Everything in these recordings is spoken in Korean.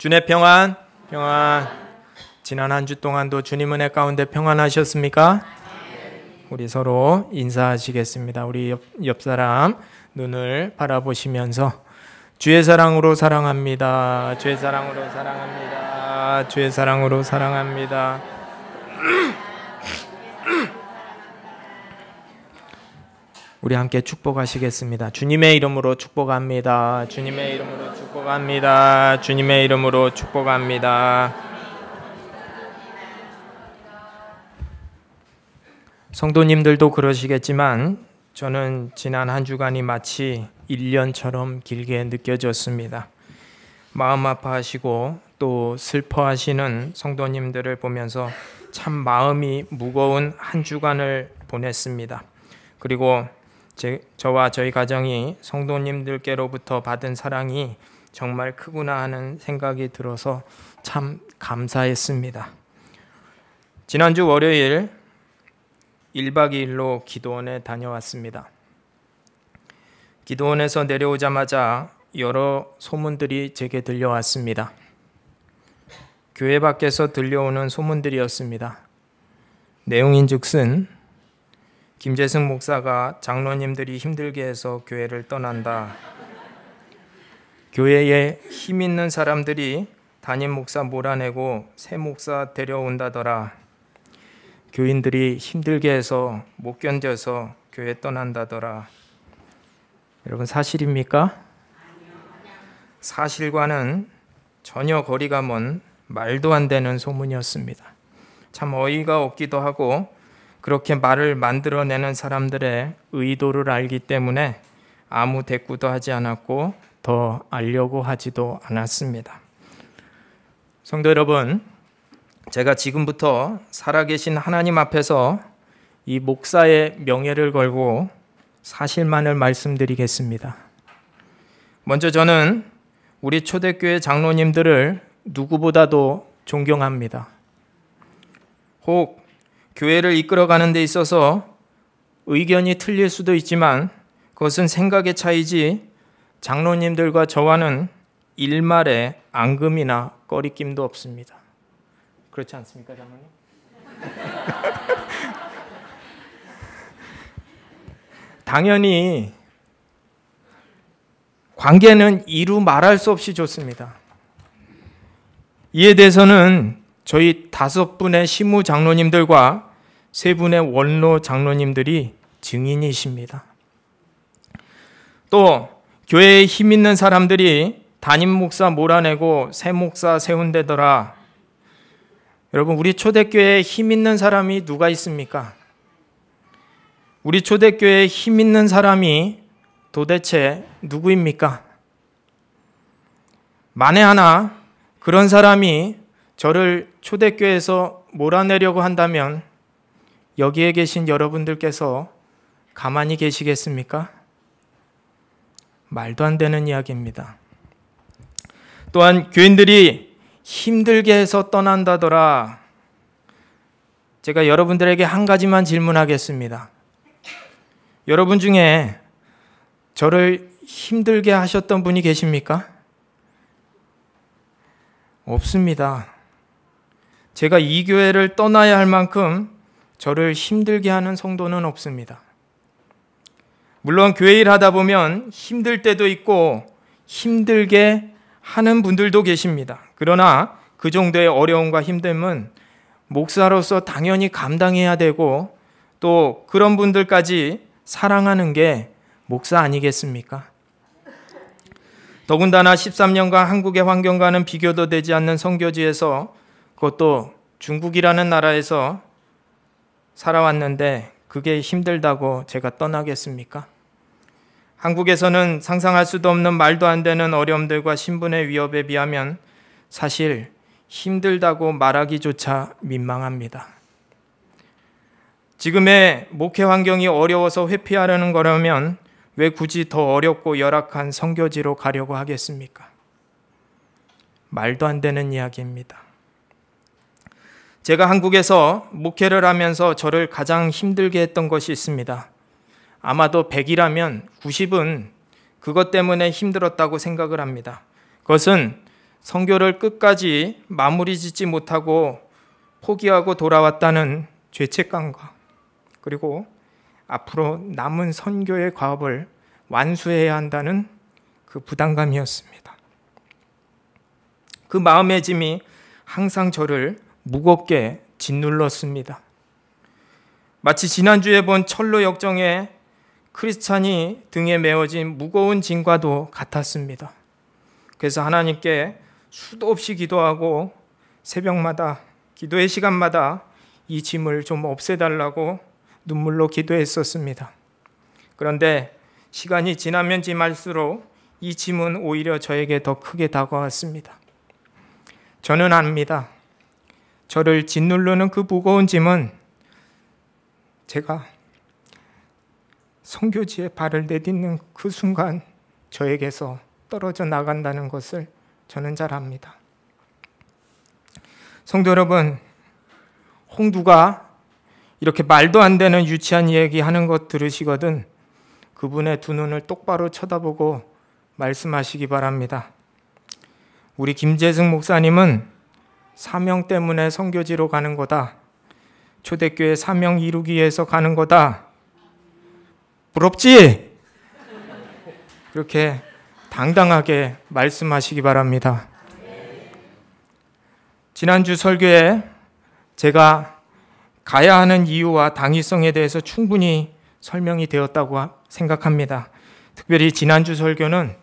주님의 평안, 지난 한 주 동안도 주님 은혜 가운데 평안하셨습니까? 우리 서로 인사하시겠습니다. 우리 옆 사람 눈을 바라보시면서 주의 사랑으로 사랑합니다. 주의 사랑으로 사랑합니다. 주의 사랑으로 사랑합니다. 우리 함께 축복하시겠습니다. 주님의 이름으로 축복합니다. 주님의 이름으로 축복합니다. 주님의 이름으로 축복합니다. 성도님들도 그러시겠지만 저는 지난 한 주간이 마치 1년처럼 길게 느껴졌습니다. 마음 아파하시고 또 슬퍼하시는 성도님들을 보면서 참 마음이 무거운 한 주간을 보냈습니다. 그리고 저와 저희 가정이 성도님들께로부터 받은 사랑이 정말 크구나 하는 생각이 들어서 참 감사했습니다. 지난주 월요일 1박 2일로 기도원에 다녀왔습니다. 기도원에서 내려오자마자 여러 소문들이 제게 들려왔습니다. 교회 밖에서 들려오는 소문들이었습니다. 내용인즉슨 김재승 목사가 장로님들이 힘들게 해서 교회를 떠난다. 교회에 힘 있는 사람들이 담임 목사 몰아내고 새 목사 데려온다더라. 교인들이 힘들게 해서 못 견뎌서 교회 떠난다더라. 여러분 사실입니까? 사실과는 전혀 거리가 먼 말도 안 되는 소문이었습니다. 참 어이가 없기도 하고 그렇게 말을 만들어내는 사람들의 의도를 알기 때문에 아무 대꾸도 하지 않았고 더 알려고 하지도 않았습니다. 성도 여러분, 제가 지금부터 살아계신 하나님 앞에서 이 목사의 명예를 걸고 사실만을 말씀드리겠습니다. 먼저 저는 우리 초대교회 장로님들을 누구보다도 존경합니다. 혹 교회를 이끌어가는 데 있어서 의견이 틀릴 수도 있지만 그것은 생각의 차이지 장로님들과 저와는 일말의 앙금이나 꺼리낌도 없습니다. 그렇지 않습니까, 장로님? 당연히 관계는 이루 말할 수 없이 좋습니다. 이에 대해서는 저희 5분의 시무 장로님들과 3분의 원로 장로님들이 증인이십니다. 또 교회에 힘 있는 사람들이 담임 목사 몰아내고 새 목사 세운대더라. 여러분, 우리 초대교회에 힘 있는 사람이 누가 있습니까? 우리 초대교회에 힘 있는 사람이 도대체 누구입니까? 만에 하나 그런 사람이 저를 초대교회에서 몰아내려고 한다면 여기에 계신 여러분들께서 가만히 계시겠습니까? 말도 안 되는 이야기입니다. 또한 교인들이 힘들게 해서 떠난다더라. 제가 여러분들에게 한 가지만 질문하겠습니다. 여러분 중에 저를 힘들게 하셨던 분이 계십니까? 없습니다. 제가 이 교회를 떠나야 할 만큼 저를 힘들게 하는 성도는 없습니다. 물론 교회 일 하다 보면 힘들 때도 있고 힘들게 하는 분들도 계십니다. 그러나 그 정도의 어려움과 힘듦은 목사로서 당연히 감당해야 되고 또 그런 분들까지 사랑하는 게 목사 아니겠습니까? 더군다나 13년간 한국의 환경과는 비교도 되지 않는 선교지에서 그것도 중국이라는 나라에서 살아왔는데 그게 힘들다고 제가 떠나겠습니까? 한국에서는 상상할 수도 없는 말도 안 되는 어려움들과 신분의 위협에 비하면 사실 힘들다고 말하기조차 민망합니다. 지금의 목회 환경이 어려워서 회피하려는 거라면 왜 굳이 더 어렵고 열악한 선교지로 가려고 하겠습니까? 말도 안 되는 이야기입니다. 제가 한국에서 목회를 하면서 저를 가장 힘들게 했던 것이 있습니다. 아마도 100이라면 90은 그것 때문에 힘들었다고 생각을 합니다. 그것은 선교를 끝까지 마무리 짓지 못하고 포기하고 돌아왔다는 죄책감과 그리고 앞으로 남은 선교의 과업을 완수해야 한다는 그 부담감이었습니다. 그 마음의 짐이 항상 저를 무겁게 짓눌렀습니다. 마치 지난주에 본 철로 역정에 크리스찬이 등에 메어진 무거운 짐과도 같았습니다. 그래서 하나님께 수도 없이 기도하고 새벽마다 기도의 시간마다 이 짐을 좀 없애달라고 눈물로 기도했었습니다. 그런데 시간이 지나면 지날수록 이 짐은 오히려 저에게 더 크게 다가왔습니다. 저는 압니다. 저를 짓누르는 그 무거운 짐은 제가 선교지에 발을 내딛는 그 순간 저에게서 떨어져 나간다는 것을 저는 잘 압니다. 성도 여러분, 홍두가 이렇게 말도 안 되는 유치한 얘기하는 것 들으시거든 그분의 두 눈을 똑바로 쳐다보고 말씀하시기 바랍니다. 우리 김재승 목사님은 사명 때문에 선교지로 가는 거다. 초대교회 사명 이루기 위해서 가는 거다. 부럽지? 그렇게 당당하게 말씀하시기 바랍니다. 지난주 설교에 제가 가야 하는 이유와 당위성에 대해서 충분히 설명이 되었다고 생각합니다. 특별히 지난주 설교는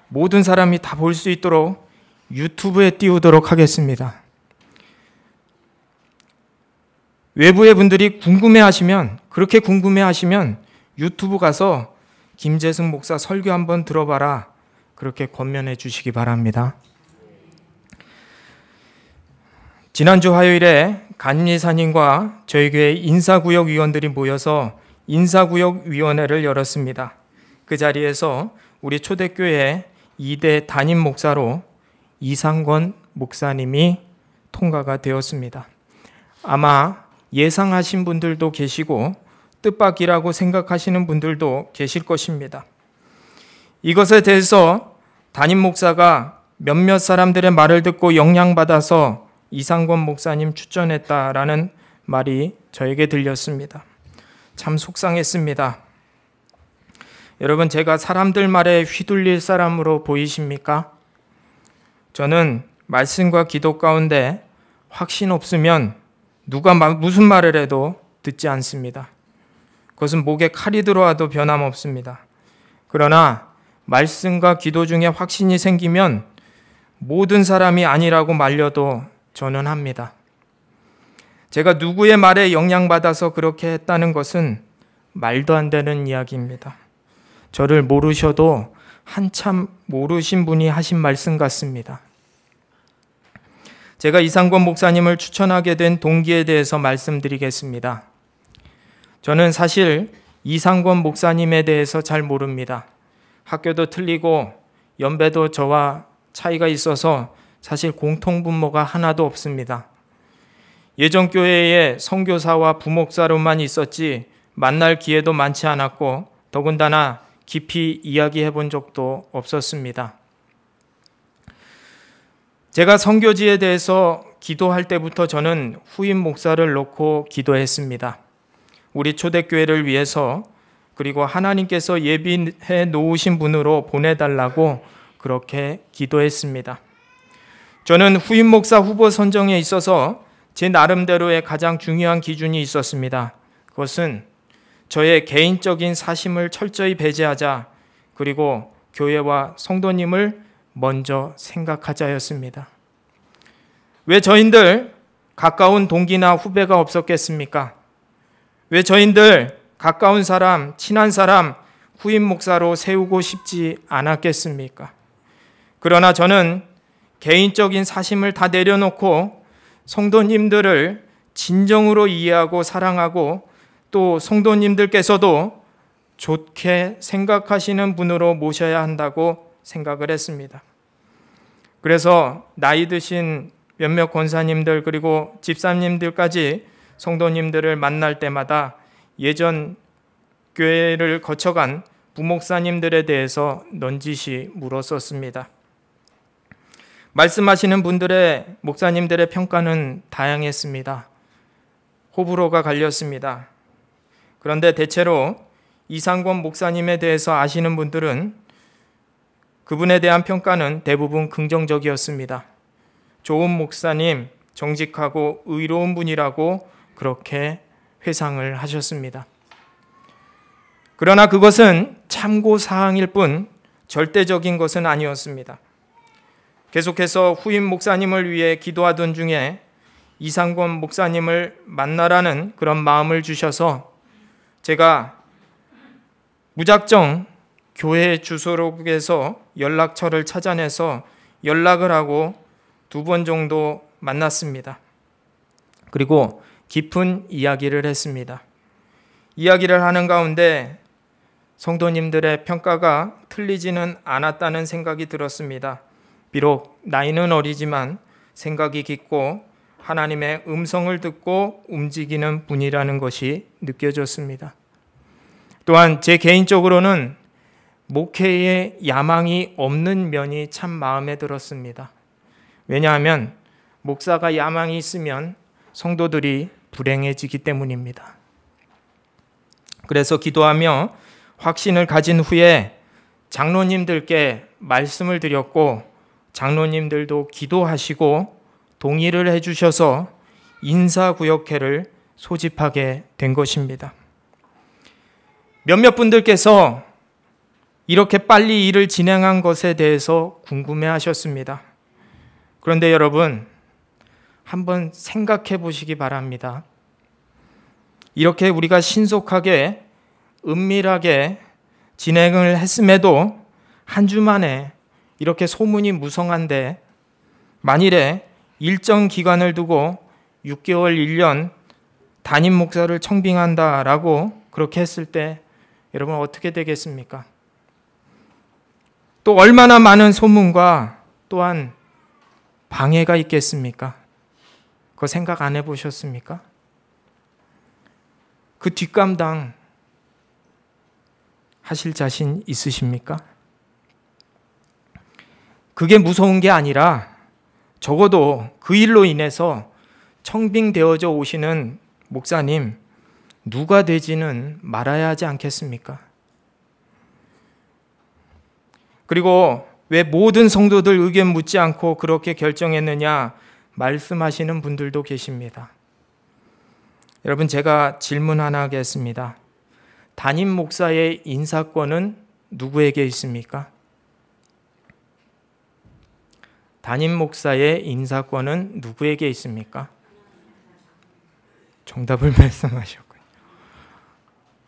모든 사람이 다 볼 수 있도록 유튜브에 띄우도록 하겠습니다. 외부의 분들이 그렇게 궁금해하시면 유튜브 가서 김재승 목사 설교 한번 들어봐라. 그렇게 권면해 주시기 바랍니다. 지난주 화요일에 간리사님과 저희 교회 인사구역 위원들이 모여서 인사구역위원회를 열었습니다. 그 자리에서 우리 초대교회 2대 담임 목사로 이상권 목사님이 통과가 되었습니다. 아마 예상하신 분들도 계시고 뜻밖이라고 생각하시는 분들도 계실 것입니다. 이것에 대해서 담임 목사가 몇몇 사람들의 말을 듣고 영향받아서 이상권 목사님 추천했다라는 말이 저에게 들렸습니다. 참 속상했습니다. 여러분, 제가 사람들 말에 휘둘릴 사람으로 보이십니까? 저는 말씀과 기도 가운데 확신 없으면 누가 무슨 말을 해도 듣지 않습니다. 그것은 목에 칼이 들어와도 변함없습니다. 그러나 말씀과 기도 중에 확신이 생기면 모든 사람이 아니라고 말려도 저는 합니다. 제가 누구의 말에 영향받아서 그렇게 했다는 것은 말도 안 되는 이야기입니다. 저를 모르셔도 한참 모르신 분이 하신 말씀 같습니다. 제가 이상권 목사님을 추천하게 된 동기에 대해서 말씀드리겠습니다. 저는 사실 이상권 목사님에 대해서 잘 모릅니다. 학교도 틀리고 연배도 저와 차이가 있어서 사실 공통분모가 하나도 없습니다. 예전 교회에 선교사와 부목사로만 있었지 만날 기회도 많지 않았고 더군다나 깊이 이야기해 본 적도 없었습니다. 제가 선교지에 대해서 기도할 때부터 저는 후임 목사를 놓고 기도했습니다. 우리 초대교회를 위해서 그리고 하나님께서 예비해 놓으신 분으로 보내달라고 그렇게 기도했습니다. 저는 후임 목사 후보 선정에 있어서 제 나름대로의 가장 중요한 기준이 있었습니다. 그것은 저의 개인적인 사심을 철저히 배제하자 그리고 교회와 성도님을 먼저 생각하자였습니다. 왜 저희들 가까운 동기나 후배가 없었겠습니까? 왜 저희들 가까운 사람, 친한 사람 후임 목사로 세우고 싶지 않았겠습니까? 그러나 저는 개인적인 사심을 다 내려놓고 성도님들을 진정으로 이해하고 사랑하고 또 성도님들께서도 좋게 생각하시는 분으로 모셔야 한다고 생각을 했습니다. 그래서 나이 드신 몇몇 권사님들 그리고 집사님들까지 성도님들을 만날 때마다 예전 교회를 거쳐간 부목사님들에 대해서 넌지시 물었었습니다. 말씀하시는 분들의 목사님들의 평가는 다양했습니다. 호불호가 갈렸습니다. 그런데 대체로 이상권 목사님에 대해서 아시는 분들은 그분에 대한 평가는 대부분 긍정적이었습니다. 좋은 목사님, 정직하고 의로운 분이라고 그렇게 회상을 하셨습니다. 그러나 그것은 참고사항일 뿐 절대적인 것은 아니었습니다. 계속해서 후임 목사님을 위해 기도하던 중에 이상권 목사님을 만나라는 그런 마음을 주셔서 제가 무작정 교회 주소록에서 연락처를 찾아내서 연락을 하고 2번 정도 만났습니다. 그리고 깊은 이야기를 했습니다. 이야기를 하는 가운데 성도님들의 평가가 틀리지는 않았다는 생각이 들었습니다. 비록 나이는 어리지만 생각이 깊고 하나님의 음성을 듣고 움직이는 분이라는 것이 느껴졌습니다. 또한 제 개인적으로는 목회에 야망이 없는 면이 참 마음에 들었습니다. 왜냐하면 목사가 야망이 있으면 성도들이 불행해지기 때문입니다. 그래서 기도하며 확신을 가진 후에 장로님들께 말씀을 드렸고 장로님들도 기도하시고 동의를 해주셔서 인사구역회를 소집하게 된 것입니다. 몇몇 분들께서 이렇게 빨리 일을 진행한 것에 대해서 궁금해하셨습니다. 그런데 여러분, 한번 생각해 보시기 바랍니다. 이렇게 우리가 신속하게 은밀하게 진행을 했음에도 한 주 만에 이렇게 소문이 무성한데 만일에 일정 기간을 두고 6개월, 1년 담임 목사를 청빙한다라고 그렇게 했을 때 여러분 어떻게 되겠습니까? 또 얼마나 많은 소문과 또한 방해가 있겠습니까? 그거 생각 안 해보셨습니까? 그 뒷감당 하실 자신 있으십니까? 그게 무서운 게 아니라 적어도 그 일로 인해서 청빙되어져 오시는 목사님 누가 되지는 말아야 하지 않겠습니까? 그리고 왜 모든 성도들 의견 묻지 않고 그렇게 결정했느냐 말씀하시는 분들도 계십니다. 여러분, 제가 질문 하나 하겠습니다. 담임 목사의 인사권은 누구에게 있습니까? 담임 목사의 인사권은 누구에게 있습니까? 정답을 말씀하셨군요.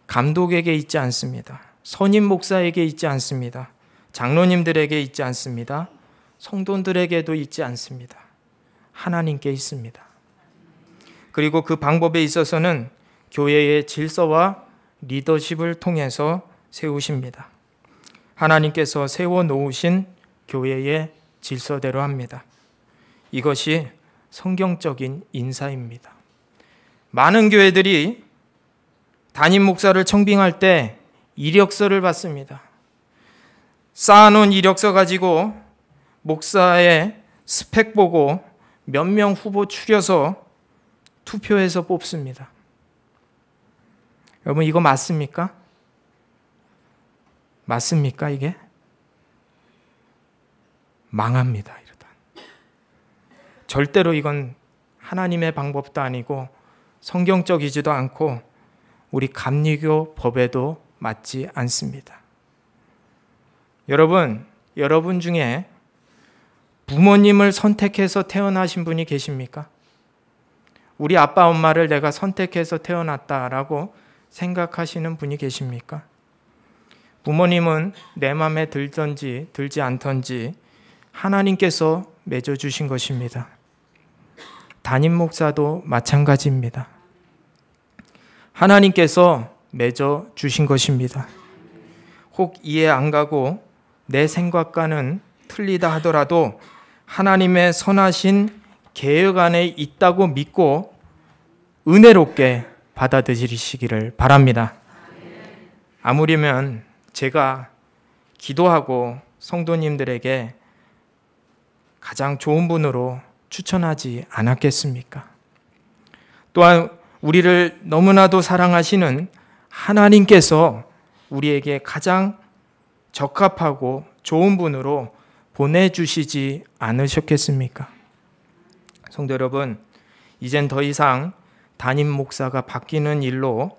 감독에게 있지 않습니다. 선임 목사에게 있지 않습니다. 장로님들에게 있지 않습니다. 성도들에게도 있지 않습니다. 하나님께 있습니다. 그리고 그 방법에 있어서는 교회의 질서와 리더십을 통해서 세우십니다. 하나님께서 세워놓으신 교회의 질서대로 합니다. 이것이 성경적인 인사입니다. 많은 교회들이 담임 목사를 청빙할 때 이력서를 받습니다. 쌓아놓은 이력서 가지고 목사의 스펙 보고 몇 명 후보 추려서 투표해서 뽑습니다. 여러분, 이거 맞습니까? 맞습니까, 이게? 망합니다, 이러다. 절대로 이건 하나님의 방법도 아니고 성경적이지도 않고 우리 감리교 법에도 맞지 않습니다. 여러분 중에 부모님을 선택해서 태어나신 분이 계십니까? 우리 아빠 엄마를 내가 선택해서 태어났다라고 생각하시는 분이 계십니까? 부모님은 내 마음에 들든지 들지 않던지 하나님께서 맺어주신 것입니다. 담임 목사도 마찬가지입니다. 하나님께서 맺어주신 것입니다. 혹 이해 안 가고 내 생각과는 틀리다 하더라도 하나님의 선하신 계획 안에 있다고 믿고 은혜롭게 받아들이시기를 바랍니다. 아무리면 제가 기도하고 성도님들에게 가장 좋은 분으로 추천하지 않았겠습니까? 또한 우리를 너무나도 사랑하시는 하나님께서 우리에게 가장 적합하고 좋은 분으로 보내주시지 않으셨겠습니까? 성도 여러분, 이젠 더 이상 담임 목사가 바뀌는 일로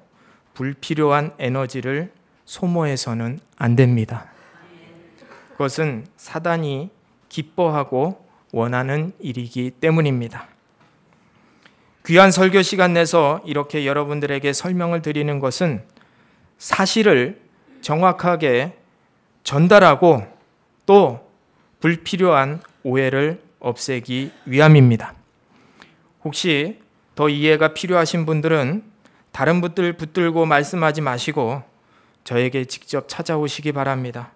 불필요한 에너지를 소모해서는 안 됩니다. 그것은 사단이 기뻐하고 원하는 일이기 때문입니다. 귀한 설교 시간 내서 이렇게 여러분들에게 설명을 드리는 것은 사실을 정확하게 전달하고 또 불필요한 오해를 없애기 위함입니다. 혹시 더 이해가 필요하신 분들은 다른 분들 붙들고 말씀하지 마시고 저에게 직접 찾아오시기 바랍니다.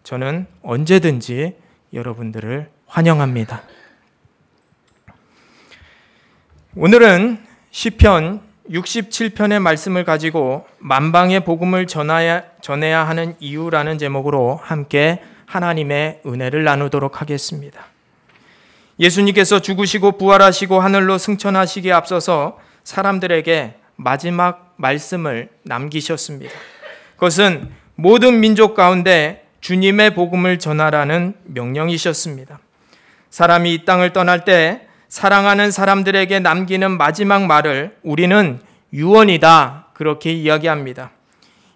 저는 언제든지 여러분들을 환영합니다. 오늘은 시편 67편의 말씀을 가지고 만방의 복음을 전해야 하는 이유라는 제목으로 함께 하나님의 은혜를 나누도록 하겠습니다. 예수님께서 죽으시고 부활하시고 하늘로 승천하시기에 앞서서 사람들에게 마지막 말씀을 남기셨습니다. 그것은 모든 민족 가운데 주님의 복음을 전하라는 명령이셨습니다. 사람이 이 땅을 떠날 때 사랑하는 사람들에게 남기는 마지막 말을 우리는 유언이다, 그렇게 이야기합니다.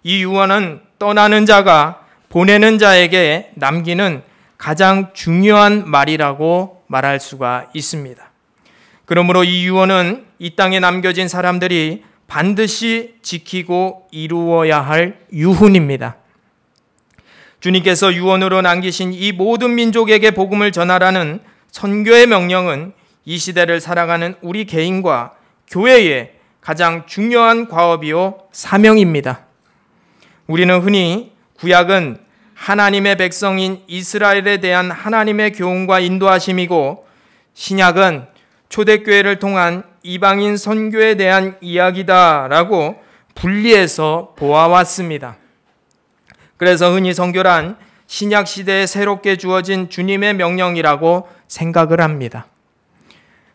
이 유언은 떠나는 자가 보내는 자에게 남기는 가장 중요한 말이라고 말할 수가 있습니다. 그러므로 이 유언은 이 땅에 남겨진 사람들이 반드시 지키고 이루어야 할 유훈입니다. 주님께서 유언으로 남기신 이 모든 민족에게 복음을 전하라는 선교의 명령은 이 시대를 살아가는 우리 개인과 교회의 가장 중요한 과업이요 사명입니다. 우리는 흔히 구약은 하나님의 백성인 이스라엘에 대한 하나님의 교훈과 인도하심이고 신약은 초대교회를 통한 이방인 선교에 대한 이야기다라고 분리해서 보아왔습니다. 그래서 흔히 선교란 신약 시대에 새롭게 주어진 주님의 명령이라고 생각을 합니다.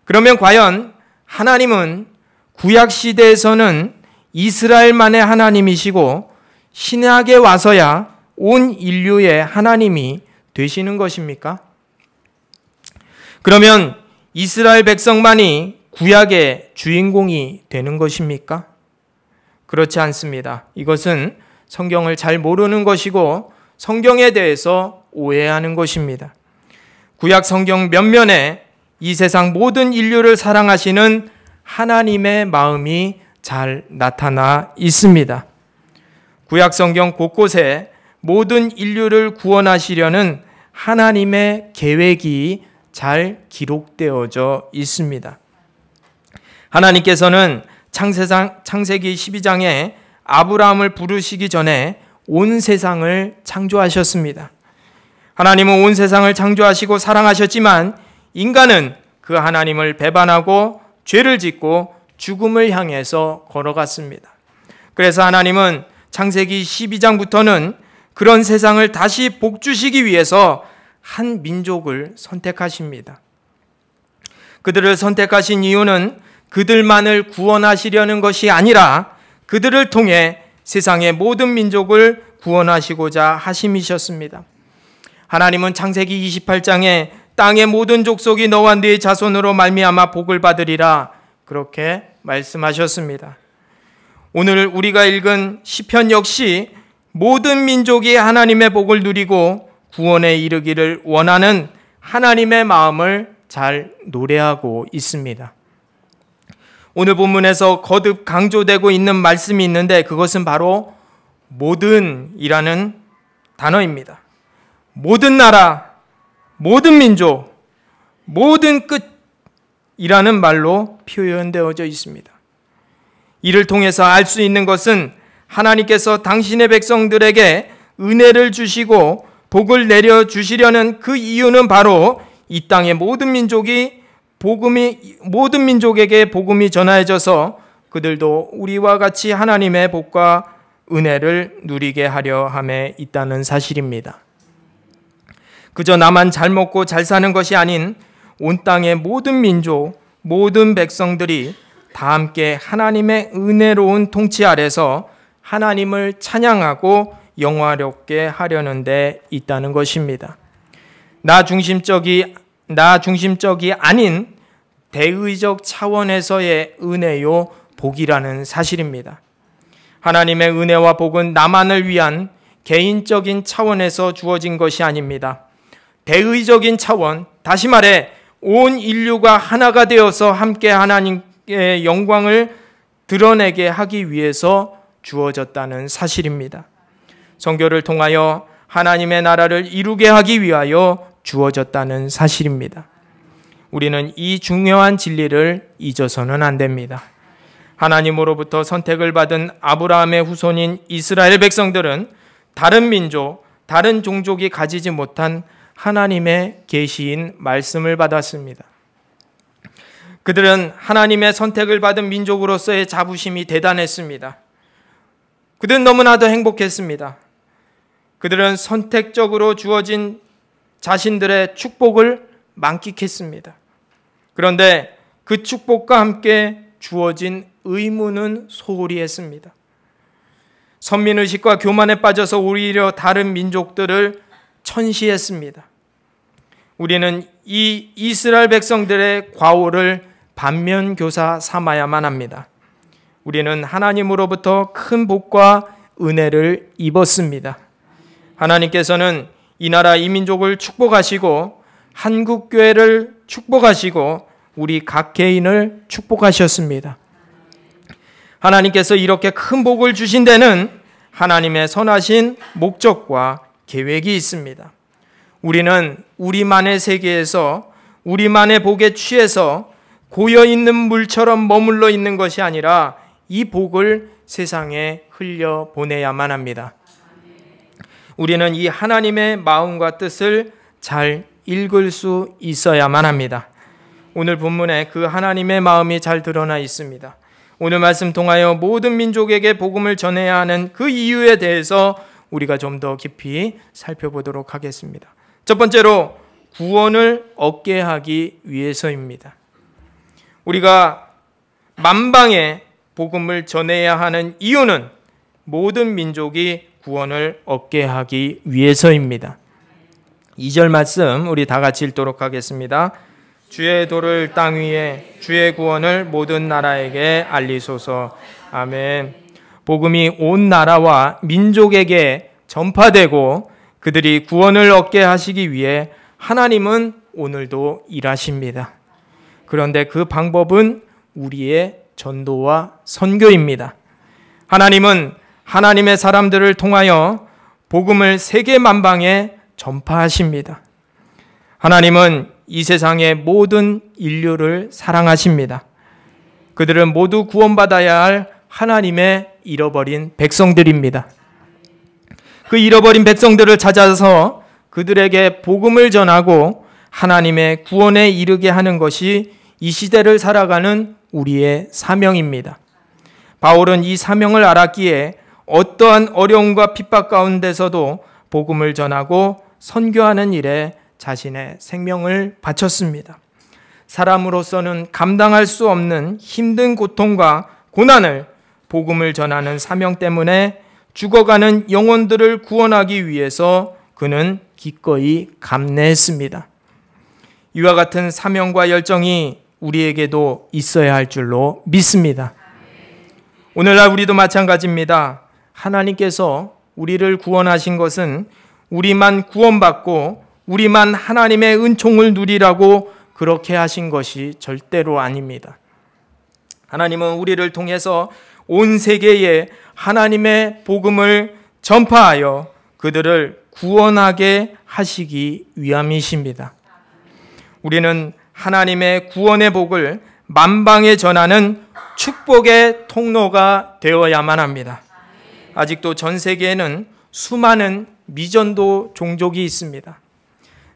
그러면 과연 하나님은 구약 시대에서는 이스라엘만의 하나님이시고 신약에 와서야 온 인류의 하나님이 되시는 것입니까? 그러면 이스라엘 백성만이 구약의 주인공이 되는 것입니까? 그렇지 않습니다. 이것은 성경을 잘 모르는 것이고 성경에 대해서 오해하는 것입니다. 구약 성경 면면에 이 세상 모든 인류를 사랑하시는 하나님의 마음이 잘 나타나 있습니다. 구약 성경 곳곳에 모든 인류를 구원하시려는 하나님의 계획이 잘 기록되어져 있습니다. 하나님께서는 창세기 12장에 아브라함을 부르시기 전에 온 세상을 창조하셨습니다. 하나님은 온 세상을 창조하시고 사랑하셨지만 인간은 그 하나님을 배반하고 죄를 짓고 죽음을 향해서 걸어갔습니다. 그래서 하나님은 창세기 12장부터는 그런 세상을 다시 복주시기 위해서 한 민족을 선택하십니다. 그들을 선택하신 이유는 그들만을 구원하시려는 것이 아니라 그들을 통해 세상의 모든 민족을 구원하시고자 하심이셨습니다. 하나님은 창세기 28장에 땅의 모든 족속이 너와 네 자손으로 말미암아 복을 받으리라 그렇게 말씀하셨습니다. 오늘 우리가 읽은 시편 역시 모든 민족이 하나님의 복을 누리고 구원에 이르기를 원하는 하나님의 마음을 잘 노래하고 있습니다. 오늘 본문에서 거듭 강조되고 있는 말씀이 있는데 그것은 바로 모든이라는 단어입니다. 모든 나라, 모든 민족, 모든 끝이라는 말로 표현되어져 있습니다. 이를 통해서 알 수 있는 것은 하나님께서 당신의 백성들에게 은혜를 주시고 복을 내려주시려는 그 이유는 바로 이 땅의 모든 민족에게 복음이 전하여져서 그들도 우리와 같이 하나님의 복과 은혜를 누리게 하려 함에 있다는 사실입니다. 그저 나만 잘 먹고 잘 사는 것이 아닌 온 땅의 모든 민족, 모든 백성들이 다 함께 하나님의 은혜로운 통치 아래서 하나님을 찬양하고 영화롭게 하려는 데 있다는 것입니다. 나 중심적이 아닌 대의적 차원에서의 은혜요 복이라는 사실입니다. 하나님의 은혜와 복은 나만을 위한 개인적인 차원에서 주어진 것이 아닙니다. 대의적인 차원, 다시 말해 온 인류가 하나가 되어서 함께 하나님의 영광을 드러내게 하기 위해서 주어졌다는 사실입니다. 선교를 통하여 하나님의 나라를 이루게 하기 위하여 주어졌다는 사실입니다. 우리는 이 중요한 진리를 잊어서는 안 됩니다. 하나님으로부터 선택을 받은 아브라함의 후손인 이스라엘 백성들은 다른 민족, 다른 종족이 가지지 못한 하나님의 계시인 말씀을 받았습니다. 그들은 하나님의 선택을 받은 민족으로서의 자부심이 대단했습니다. 그들은 너무나도 행복했습니다. 그들은 선택적으로 주어진 자신들의 축복을 만끽했습니다. 그런데 그 축복과 함께 주어진 의무는 소홀히 했습니다. 선민의식과 교만에 빠져서 오히려 다른 민족들을 천시했습니다. 우리는 이 이스라엘 백성들의 과오를 반면교사 삼아야만 합니다. 우리는 하나님으로부터 큰 복과 은혜를 입었습니다. 하나님께서는 이 나라 이 민족을 축복하시고 한국교회를 축복하시고 우리 각 개인을 축복하셨습니다. 하나님께서 이렇게 큰 복을 주신 데는 하나님의 선하신 목적과 계획이 있습니다. 우리는 우리만의 세계에서 우리만의 복에 취해서 고여있는 물처럼 머물러 있는 것이 아니라 이 복을 세상에 흘려보내야만 합니다. 우리는 이 하나님의 마음과 뜻을 잘 읽을 수 있어야만 합니다. 오늘 본문에 그 하나님의 마음이 잘 드러나 있습니다. 오늘 말씀 통하여 모든 민족에게 복음을 전해야 하는 그 이유에 대해서 우리가 좀 더 깊이 살펴보도록 하겠습니다. 첫 번째로 구원을 얻게 하기 위해서입니다. 우리가 만방에 복음을 전해야 하는 이유는 모든 민족이 구원을 얻게 하기 위해서입니다. 2절 말씀 우리 다 같이 읽도록 하겠습니다. 주의 도를 땅 위에 주의 구원을 모든 나라에게 알리소서. 아멘. 복음이 온 나라와 민족에게 전파되고 그들이 구원을 얻게 하시기 위해 하나님은 오늘도 일하십니다. 그런데 그 방법은 우리의 전도와 선교입니다. 하나님은 하나님의 사람들을 통하여 복음을 세계 만방에 전파하십니다. 하나님은 이 세상의 모든 인류를 사랑하십니다. 그들은 모두 구원받아야 할 하나님의 잃어버린 백성들입니다. 그 잃어버린 백성들을 찾아서 그들에게 복음을 전하고 하나님의 구원에 이르게 하는 것이 이 시대를 살아가는 우리의 사명입니다. 바울은 이 사명을 알았기에 어떠한 어려움과 핍박 가운데서도 복음을 전하고 선교하는 일에 자신의 생명을 바쳤습니다. 사람으로서는 감당할 수 없는 힘든 고통과 고난을 복음을 전하는 사명 때문에 죽어가는 영혼들을 구원하기 위해서 그는 기꺼이 감내했습니다. 이와 같은 사명과 열정이 우리에게도 있어야 할 줄로 믿습니다. 오늘날 우리도 마찬가지입니다. 하나님께서 우리를 구원하신 것은 우리만 구원받고 우리만 하나님의 은총을 누리라고 그렇게 하신 것이 절대로 아닙니다. 하나님은 우리를 통해서 온 세계에 하나님의 복음을 전파하여 그들을 구원하게 하시기 위함이십니다. 우리는 하나님의 구원의 복을 만방에 전하는 축복의 통로가 되어야만 합니다. 아직도 전 세계에는 수많은 미전도 종족이 있습니다.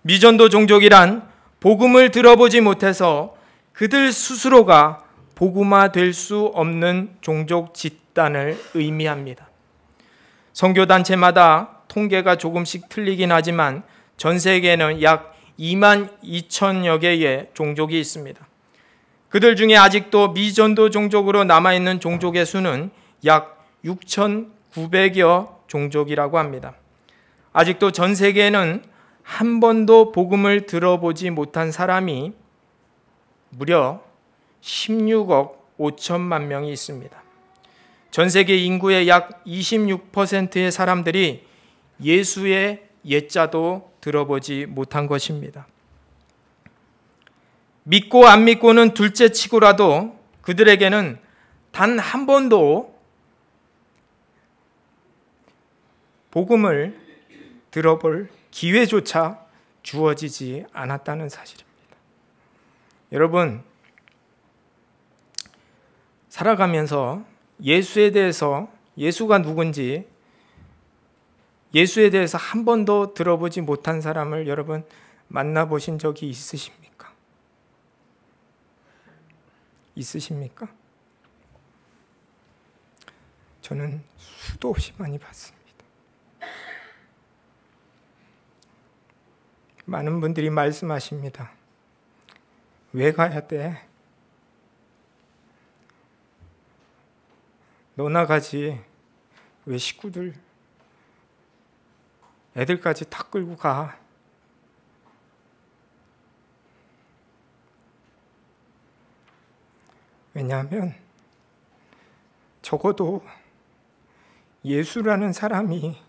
미전도 종족이란 복음을 들어보지 못해서 그들 스스로가 복음화 될 수 없는 종족 집단을 의미합니다. 선교단체마다 통계가 조금씩 틀리긴 하지만 전 세계에는 약 2만 2천여 개의 종족이 있습니다. 그들 중에 아직도 미전도 종족으로 남아있는 종족의 수는 약 6,900여 종족이라고 합니다. 아직도 전 세계에는 한 번도 복음을 들어보지 못한 사람이 무려 16억 5천만 명이 있습니다. 전 세계 인구의 약 26%의 사람들이 예수의 예자도 들어보지 못한 것입니다. 믿고 안 믿고는 둘째 치고라도 그들에게는 단 한 번도 복음을 들어볼 기회조차 주어지지 않았다는 사실입니다. 여러분, 살아가면서 예수에 대해서, 예수가 누군지, 예수에 대해서 한 번도 들어보지 못한 사람을 여러분 만나보신 적이 있으십니까? 있으십니까? 저는 수도 없이 많이 봤습니다. 많은 분들이 말씀하십니다. 왜 가야 돼? 너나 가지. 왜 식구들, 애들까지 다 끌고 가? 왜냐하면 적어도 예수라는 사람이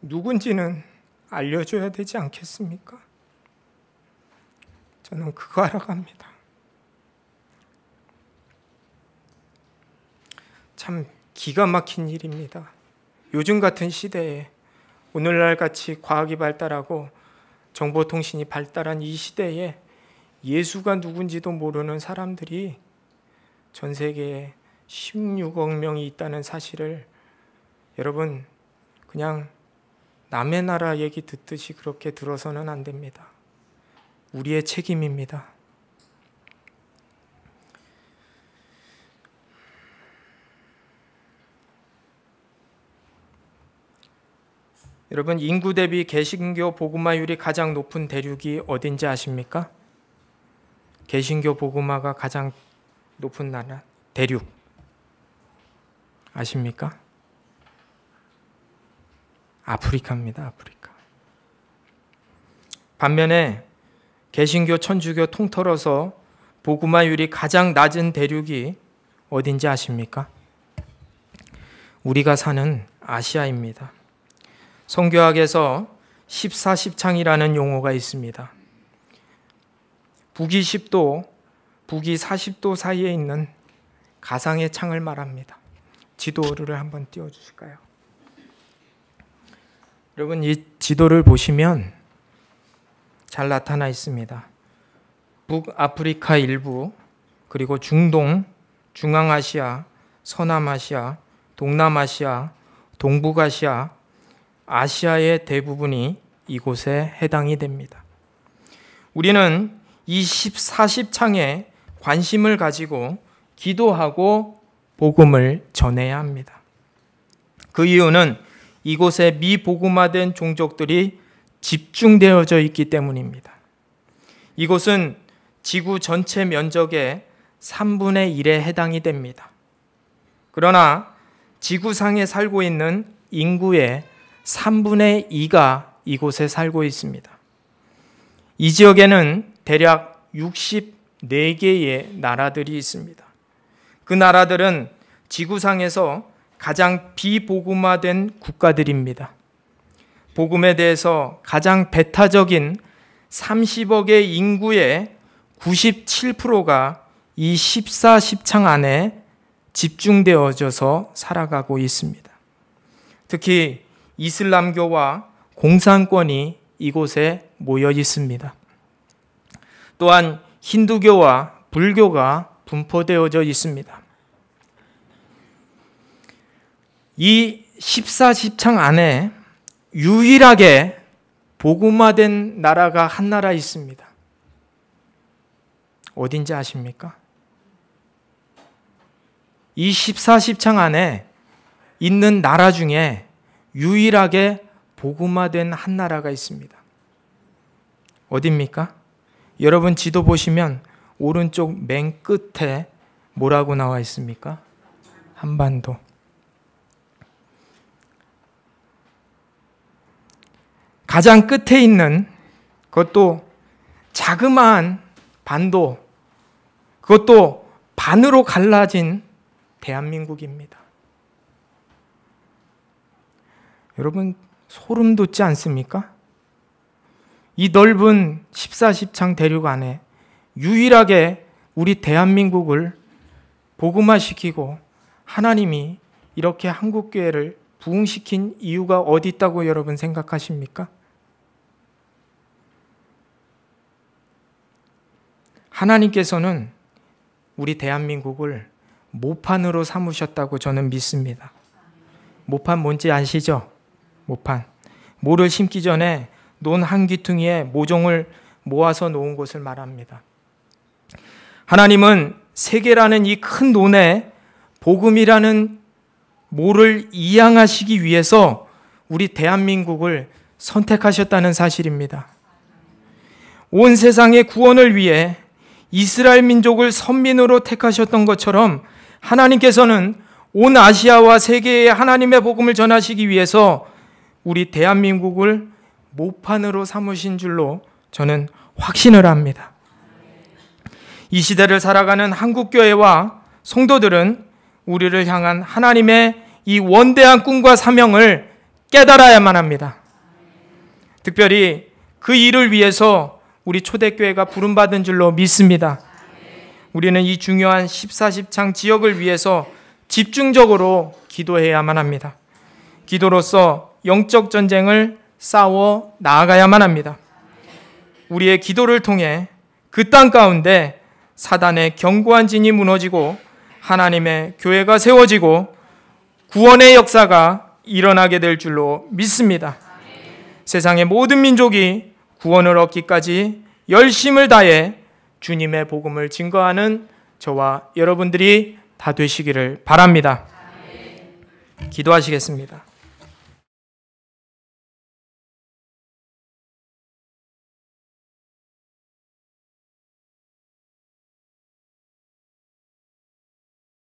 누군지는 알려줘야 되지 않겠습니까? 저는 그거 하러 갑니다. 참 기가 막힌 일입니다. 요즘 같은 시대에, 오늘날 같이 과학이 발달하고 정보통신이 발달한 이 시대에 예수가 누군지도 모르는 사람들이 전 세계에 16억 명이 있다는 사실을 여러분 그냥 남의 나라 얘기 듣듯이 그렇게 들어서는 안 됩니다. 우리의 책임입니다. 여러분, 인구 대비 개신교 복음화율이 가장 높은 대륙이 어딘지 아십니까? 개신교 복음화가 가장 높은 나라, 대륙 아십니까? 아프리카입니다. 아프리카. 반면에 개신교, 천주교 통틀어서 복음화율이 가장 낮은 대륙이 어딘지 아십니까? 우리가 사는 아시아입니다. 성교학에서 14십창이라는 용어가 있습니다. 북위 10도, 북위 40도 사이에 있는 가상의 창을 말합니다. 지도를 한번 띄워주실까요? 여러분, 이 지도를 보시면 잘 나타나 있습니다. 북아프리카 일부, 그리고 중동, 중앙아시아, 서남아시아, 동남아시아, 동북아시아, 아시아의 대부분이 이곳에 해당이 됩니다. 우리는 이 14십창에 관심을 가지고 기도하고 복음을 전해야 합니다. 그 이유는 이곳에 미복음화된 종족들이 집중되어져 있기 때문입니다. 이곳은 지구 전체 면적의 3분의 1에 해당이 됩니다. 그러나 지구상에 살고 있는 인구의 3분의 2가 이곳에 살고 있습니다. 이 지역에는 대략 64개의 나라들이 있습니다. 그 나라들은 지구상에서 가장 비복음화된 국가들입니다. 복음에 대해서 가장 배타적인 30억의 인구의 97%가 이 14십창 안에 집중되어져서 살아가고 있습니다. 특히 이슬람교와 공산권이 이곳에 모여 있습니다. 또한 힌두교와 불교가 분포되어져 있습니다. 이 14십창 안에 유일하게 복음화된 나라가 한 나라 있습니다. 어딘지 아십니까? 이 14십창 안에 있는 나라 중에 유일하게 복음화된 한 나라가 있습니다. 어디입니까? 여러분 지도 보시면 오른쪽 맨 끝에 뭐라고 나와 있습니까? 한반도. 가장 끝에 있는 그것도 자그마한 반도, 그것도 반으로 갈라진 대한민국입니다. 여러분 소름 돋지 않습니까? 이 넓은 14, 10창 대륙 안에 유일하게 우리 대한민국을 복음화시키고 하나님이 이렇게 한국교회를 부흥시킨 이유가 어디 있다고 여러분 생각하십니까? 하나님께서는 우리 대한민국을 모판으로 삼으셨다고 저는 믿습니다. 모판 뭔지 아시죠? 모판. 모를 심기 전에 논 한 귀퉁이에 모종을 모아서 놓은 곳을 말합니다. 하나님은 세계라는 이 큰 논에 복음이라는 모를 이양하시기 위해서 우리 대한민국을 선택하셨다는 사실입니다. 온 세상의 구원을 위해 이스라엘 민족을 선민으로 택하셨던 것처럼 하나님께서는 온 아시아와 세계에 하나님의 복음을 전하시기 위해서 우리 대한민국을 모판으로 삼으신 줄로 저는 확신을 합니다. 이 시대를 살아가는 한국교회와 성도들은 우리를 향한 하나님의 이 원대한 꿈과 사명을 깨달아야만 합니다. 특별히 그 일을 위해서 우리 초대교회가 부름받은 줄로 믿습니다. 우리는 이 중요한 14, 10창 지역을 위해서 집중적으로 기도해야만 합니다. 기도로서 영적 전쟁을 싸워 나아가야만 합니다. 우리의 기도를 통해 그 땅 가운데 사단의 견고한 진이 무너지고 하나님의 교회가 세워지고 구원의 역사가 일어나게 될 줄로 믿습니다. 세상의 모든 민족이 구원을 얻기까지 열심을 다해 주님의 복음을 증거하는 저와 여러분들이 다 되시기를 바랍니다. 기도하시겠습니다.